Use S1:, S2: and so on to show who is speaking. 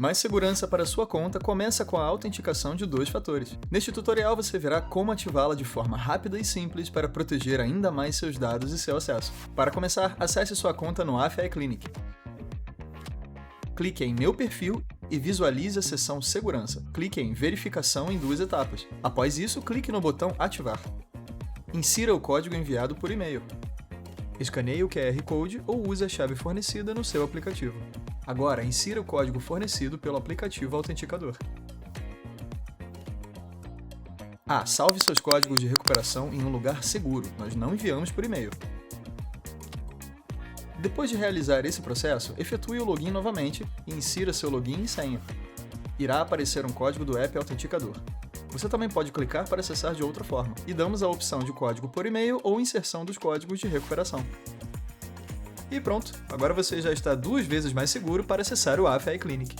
S1: Mais segurança para sua conta começa com a autenticação de 2 fatores. Neste tutorial você verá como ativá-la de forma rápida e simples para proteger ainda mais seus dados e seu acesso. Para começar, acesse sua conta no AFI Clinic. Clique em Meu Perfil e visualize a seção Segurança. Clique em Verificação em 2 etapas. Após isso, clique no botão Ativar. Insira o código enviado por e-mail. Escaneie o QR Code ou use a chave fornecida no seu aplicativo. Agora, insira o código fornecido pelo aplicativo autenticador. Salve seus códigos de recuperação em um lugar seguro, nós não enviamos por e-mail. Depois de realizar esse processo, efetue o login novamente e insira seu login e senha. Irá aparecer um código do app autenticador. Você também pode clicar para acessar de outra forma, e damos a opção de código por e-mail ou inserção dos códigos de recuperação. E pronto, agora você já está 2 vezes mais seguro para acessar o AFI Clinic.